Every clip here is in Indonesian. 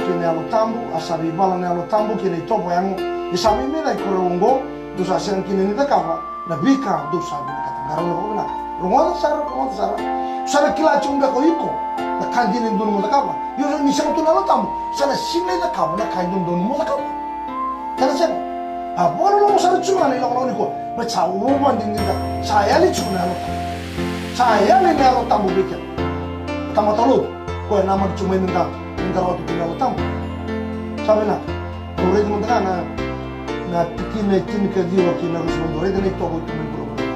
kini alo tambu asabi bala ne alo tambu kini topo yang isami mina ikorongo dosa siang kini nita kawa na bika dosa bina kata ngaran ko bina rungo sara sara kila chunga ko iko na kanjini dunu mo kawa yo ni sa to alo tambu sana sinle na kawa na kanjini dunu mo kawa kana sen a bolo lo sara chunga ni lo ni ko ba cha wo ban din din saya li chunga alo saya ni alo tambu bika tama tolo ko na mag chunga ni minta waktu tinggal tamu, sabi na, orang itu mengatakan na tikin ke dia kina harus mendorong dan itu aku itu memperoleh.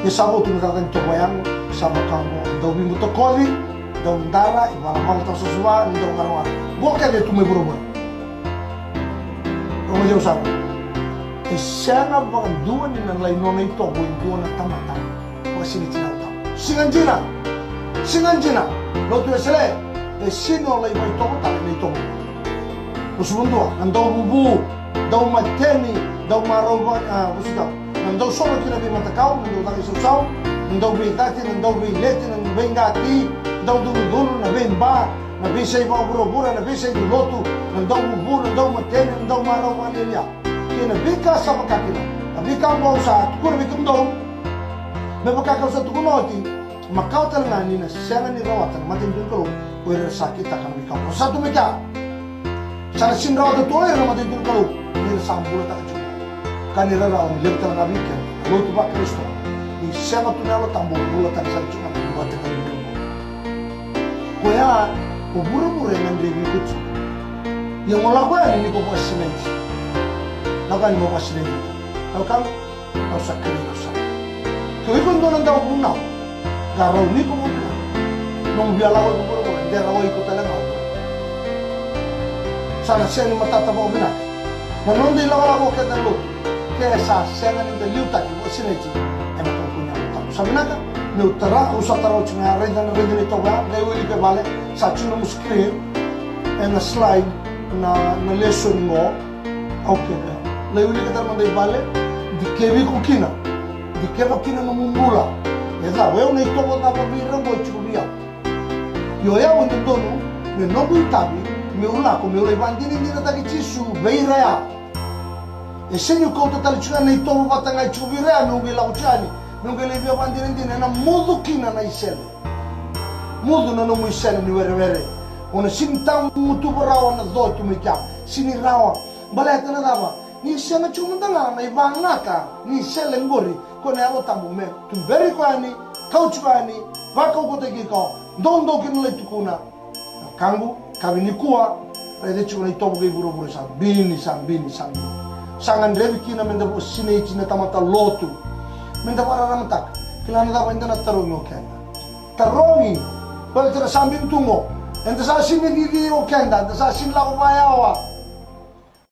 Ya sabu tu mengatakan coba yang sama kamu, dah bimbo tu koli, dah darah, ibarat malu tak sesuatu, dah ngaruh. Bukan dia tu memperoleh. Kamu jauh sabu. Sana bagan dua ni nan lain nona itu aku itu na tamatang, aku sini cina tamu. Singan cina, lo tu esle. Sino lai mai tomo tak mai tomo. Usundo andau bubu, dau mateni, dau maroba, usundo. Andau solo kina bi matakau, andau tak isusau, andau bi tati, andau bi leti, andau bi ngati, andau dulu na bi ba, na bi sei ba bura, na bi sei lotu, andau bubu, andau mateni, andau maroba lelia. Kina bi ka sama kakina, na bi ka mau sa, tukur bi kumdo. Mebaka ka sa tukunoti, makau talangani na siya ni rawatan matin dulu. Kue sakit akan bikau. Satu mereka, sana sinraw tu toy ramai itu kalau ni sambul tak cuma. Kan ira raw ni lepas nabi kan, lo tu pak Kristo. Ni siapa tu nalo tambul bula tak sana cuma buat tekan itu. Kue ya, buru yang mandiri ikut. Yang malah kue ni kau buat simen. Nakan mau buat simen itu. Kalau kau sakit kau sakit. Kau ikut tu nanti kau punau. Kalau ni kau punau, nong biarlah kau buru. Dia rawa ikut talaga ako. Sana siya ni matatabaw binak. Nanundi lang ako kita luto. Kaya siya nga nila liutak. Ibu sineti. Ay matutunya lutak. Sabi na ka, liutara, usap taraw siya nga rin na ito ba? Dahil wili ka bale, sa siya na muskrim, na slide na lesson mo. Okay. Dahil wili ka taraw na bale, di kebi ko kina. Di keba kina namumula. Yasa, wew na ito mo tapabirang mo, chikubiyak. Yo ya untuk donu, me nobu tabi, me ulaku, me ulai bandini ni nata kichisu, beira ya. Esenyu kau total cuna na ito batang ay chubira, me ungi lau chani, me ungi lebih bandini ni na mudu kina na isele, mudu na nomu isele ni were. Ona sintang mutu berawa na do tu mekiam, sini rawa, balai tena daba, ni isele cuma tengah na ibang naka, ni isele ngori, kau na alo tambu me, tu beri kau ani, kau cuma ani, bakau kau tegi kau. Dondo kinulay tukuna kangu kami ni kuwa pwede chuna itobo kay buru-buru sa bini sangan revi kina menda po sinay china tamata lotu menda para ramatak kilana dapat enda na tarong o kenda tarongi pwede tira sambing tungo enda sa sinigigi o kenda enda sa sinla ko bayawa